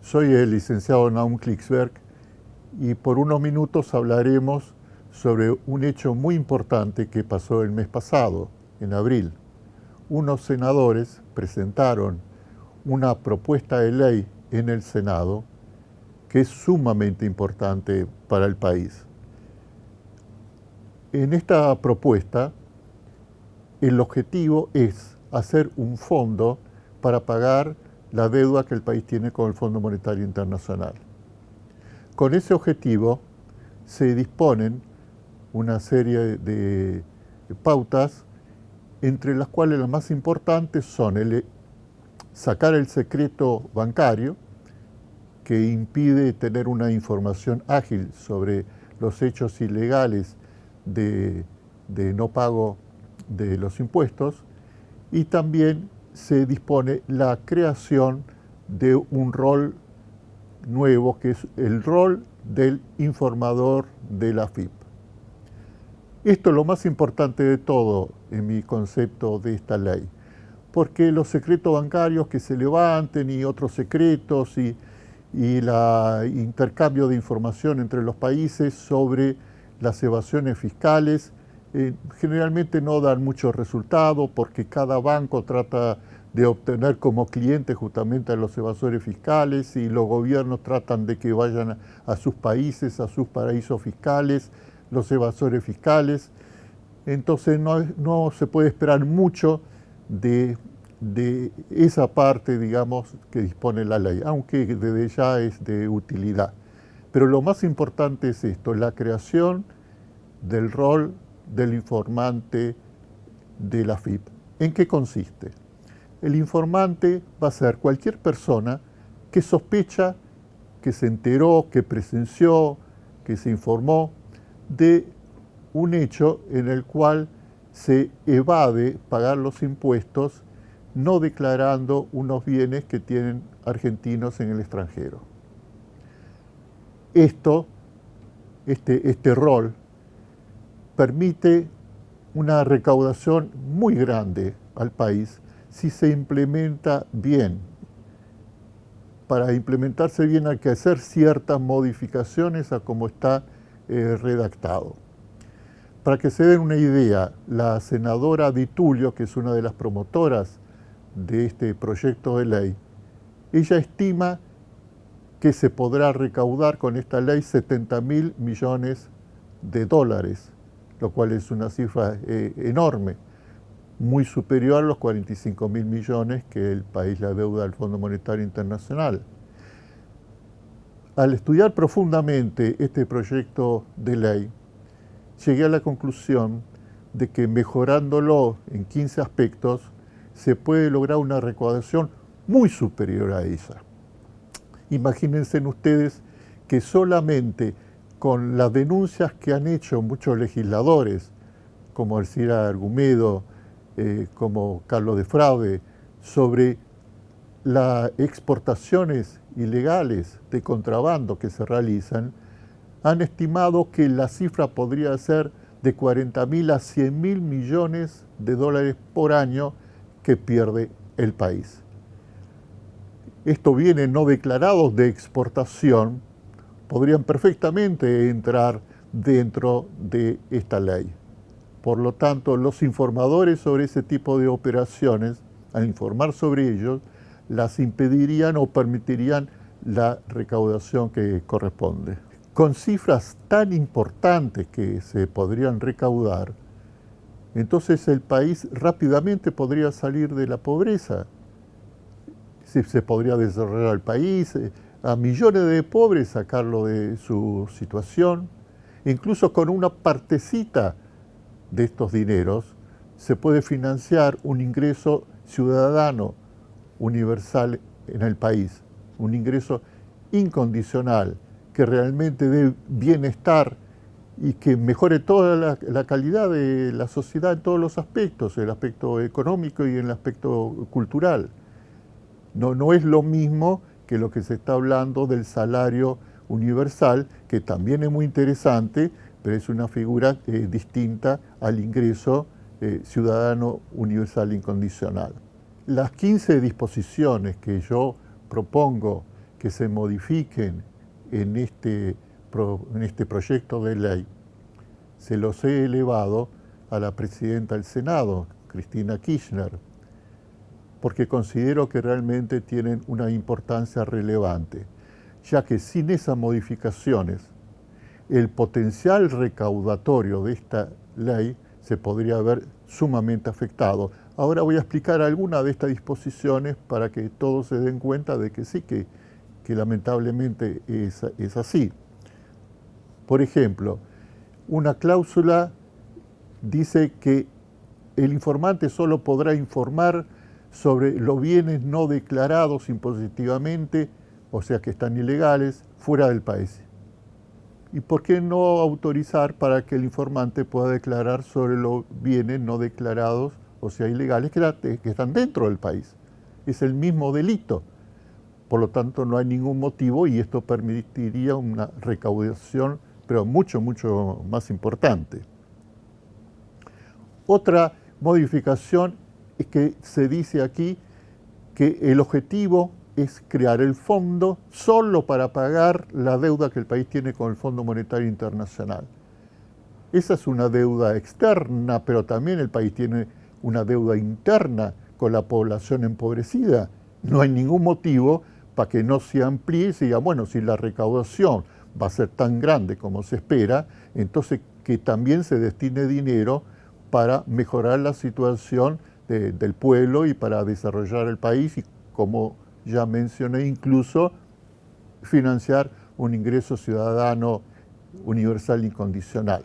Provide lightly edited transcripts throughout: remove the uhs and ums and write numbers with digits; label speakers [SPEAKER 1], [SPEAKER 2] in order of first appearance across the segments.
[SPEAKER 1] Soy el licenciado Naum Klicksberg y por unos minutos hablaremos sobre un hecho muy importante que pasó el mes pasado, en abril. Unos senadores presentaron una propuesta de ley en el Senado que es sumamente importante para el país. En esta propuesta, el objetivo es hacer un fondo para pagar la deuda que el país tiene con el Fondo Monetario Internacional. Con ese objetivo se disponen una serie de pautas, entre las cuales las más importantes son sacar el secreto bancario, que impide tener una información ágil sobre los hechos ilegales de no pago de los impuestos, y también se dispone la creación de un rol nuevo, que es el rol del informador de la AFIP. Esto es lo más importante de todo en mi concepto de esta ley, porque los secretos bancarios que se levanten y otros secretos y el intercambio de información entre los países sobre las evasiones fiscales generalmente no dan mucho resultado, porque cada banco trata de obtener como cliente justamente a los evasores fiscales, y los gobiernos tratan de que vayan a sus países, a sus paraísos fiscales, los evasores fiscales. Entonces no se puede esperar mucho de esa parte, digamos, que dispone la ley, aunque desde ya es de utilidad. Pero lo más importante es esto, la creación del rol del informante de la AFIP. ¿En qué consiste? El informante va a ser cualquier persona que sospecha, que se enteró, que presenció, que se informó de un hecho en el cual se evade pagar los impuestos no declarando unos bienes que tienen argentinos en el extranjero. Este rol permite una recaudación muy grande al país si se implementa bien. Para implementarse bien hay que hacer ciertas modificaciones a cómo está redactado. Para que se den una idea, la senadora Di Tulio, que es una de las promotoras de este proyecto de ley, ella estima que se podrá recaudar con esta ley 70.000 millones de dólares, lo cual es una cifra enorme, muy superior a los 45.000 millones que el país le adeuda al Fondo Monetario Internacional. Al estudiar profundamente este proyecto de ley, llegué a la conclusión de que mejorándolo en 15 aspectos se puede lograr una recaudación muy superior a esa. Imagínense ustedes que solamente con las denuncias que han hecho muchos legisladores, como Alcira Argumedo, como Carlos de Fraude, sobre las exportaciones ilegales de contrabando que se realizan, han estimado que la cifra podría ser de 40.000 a 100.000 millones de dólares por año que pierde el país. Estos bienes no declarados de exportación podrían perfectamente entrar dentro de esta ley. Por lo tanto, los informadores sobre ese tipo de operaciones, al informar sobre ellos, las impedirían o permitirían la recaudación que corresponde. Con cifras tan importantes que se podrían recaudar, entonces el país rápidamente podría salir de la pobreza. Se podría desarrollar el país, a millones de pobres sacarlo de su situación. Incluso con una partecita de estos dineros se puede financiar un ingreso ciudadano universal en el país, un ingreso incondicional que realmente dé bienestar y que mejore toda la calidad de la sociedad en todos los aspectos, el aspecto económico y el aspecto cultural. No es lo mismo que lo que se está hablando del salario universal, que también es muy interesante, pero es una figura distinta al ingreso ciudadano universal incondicional. Las 15 disposiciones que yo propongo que se modifiquen en este proyecto de ley, se los he elevado a la presidenta del Senado, Cristina Kirchner, porque considero que realmente tienen una importancia relevante, ya que sin esas modificaciones, el potencial recaudatorio de esta ley se podría ver sumamente afectado. Ahora voy a explicar algunas de estas disposiciones para que todos se den cuenta de que sí, que lamentablemente es así. Por ejemplo, una cláusula dice que el informante solo podrá informar sobre los bienes no declarados impositivamente, o sea que están ilegales, fuera del país. ¿Y por qué no autorizar para que el informante pueda declarar sobre los bienes no declarados, o sea, ilegales, que están dentro del país? Es el mismo delito. Por lo tanto, no hay ningún motivo y esto permitiría una recaudación, pero mucho, mucho más importante. Otra modificación es que se dice aquí que el objetivo es crear el fondo solo para pagar la deuda que el país tiene con el Fondo Monetario Internacional. Esa es una deuda externa, pero también el país tiene una deuda interna con la población empobrecida. No hay ningún motivo para que no se amplíe y se diga, bueno, si la recaudación va a ser tan grande como se espera, entonces que también se destine dinero para mejorar la situación del pueblo y para desarrollar el país y, como ya mencioné, incluso financiar un ingreso ciudadano universal incondicional.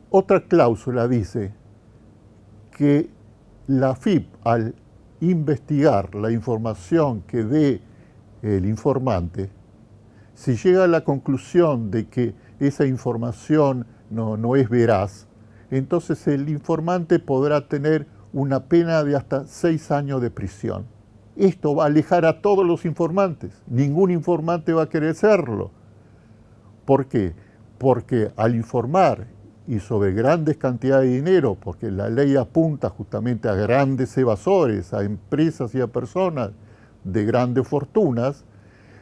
[SPEAKER 1] Otra cláusula dice que la AFIP, al investigar la información que dé el informante, si llega a la conclusión de que esa información no es veraz, entonces el informante podrá tener una pena de hasta 6 años de prisión. Esto va a alejar a todos los informantes. Ningún informante va a querer serlo. ¿Por qué? Porque al informar y sobre grandes cantidades de dinero, porque la ley apunta justamente a grandes evasores, a empresas y a personas de grandes fortunas,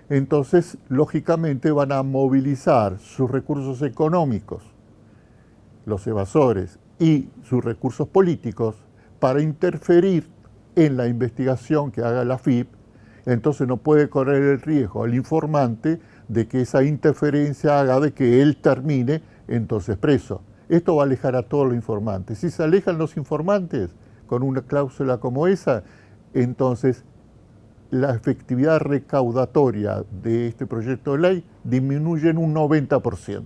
[SPEAKER 1] entonces lógicamente van a movilizar sus recursos económicos, los evasores, y sus recursos políticos para interferir en la investigación que haga la AFIP. Entonces no puede correr el riesgo al informante de que esa interferencia haga de que él termine entonces preso. Esto va a alejar a todos los informantes. Si se alejan los informantes con una cláusula como esa, entonces la efectividad recaudatoria de este proyecto de ley disminuye en un 90%.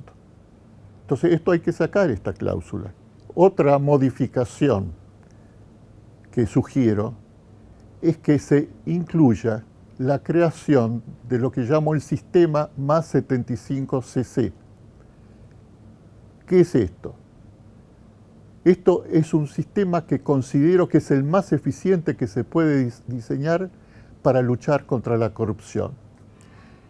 [SPEAKER 1] Entonces esto hay que sacar, esta cláusula. Otra modificación que sugiero es que se incluya la creación de lo que llamo el sistema más 75cc. ¿Qué es esto? Esto es un sistema que considero que es el más eficiente que se puede diseñar para luchar contra la corrupción.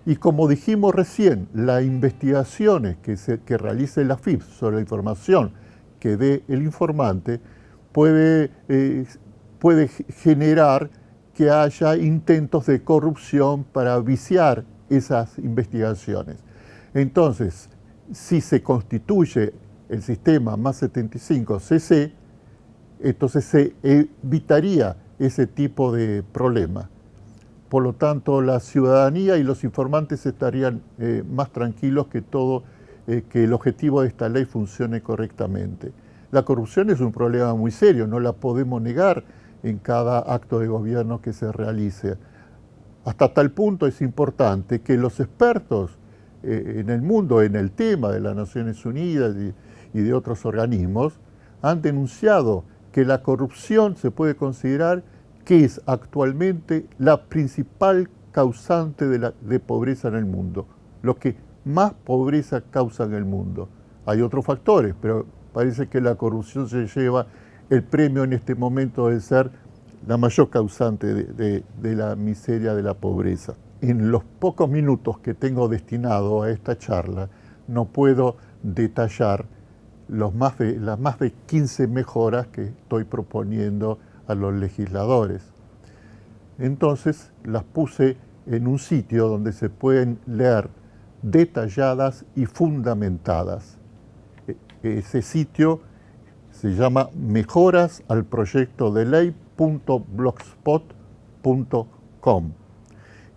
[SPEAKER 1] Y como dijimos recién, las investigaciones que realice la AFIP sobre la información que dé el informante puede generar que haya intentos de corrupción para viciar esas investigaciones. Entonces, si se constituye el sistema más 75cc, entonces se evitaría ese tipo de problema. Por lo tanto, la ciudadanía y los informantes estarían más tranquilos que el objetivo de esta ley funcione correctamente. La corrupción es un problema muy serio, no la podemos negar en cada acto de gobierno que se realice. Hasta tal punto es importante que los expertos en el mundo, en el tema de las Naciones Unidas y de otros organismos, han denunciado que la corrupción se puede considerar que es actualmente la principal causante de pobreza en el mundo, lo que más pobreza causa en el mundo. Hay otros factores, pero parece que la corrupción se lleva el premio en este momento de ser la mayor causante de la miseria, de la pobreza. En los pocos minutos que tengo destinado a esta charla, no puedo detallar las más de 15 mejoras que estoy proponiendo a los legisladores. Entonces las puse en un sitio donde se pueden leer detalladas y fundamentadas. Ese sitio se llama mejorasAlProyectoDeLey.blogspot.com.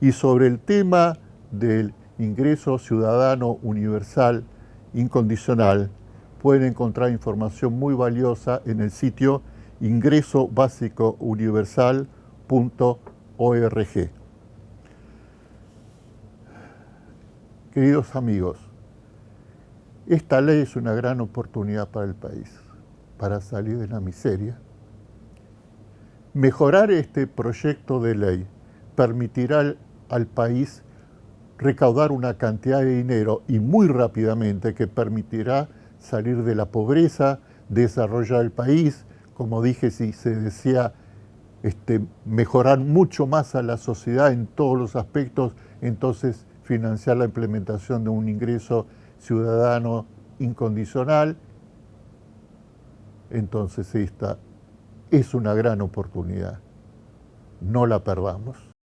[SPEAKER 1] Y sobre el tema del ingreso ciudadano universal incondicional, pueden encontrar información muy valiosa en el sitio ingresobásicouniversal.org. Queridos amigos, esta ley es una gran oportunidad para el país, para salir de la miseria. Mejorar este proyecto de ley permitirá al país recaudar una cantidad de dinero y muy rápidamente que permitirá salir de la pobreza, desarrollar el país, como dije, si se desea mejorar mucho más a la sociedad en todos los aspectos, entonces financiar la implementación de un ingreso ciudadano incondicional. Entonces esta es una gran oportunidad. No la perdamos.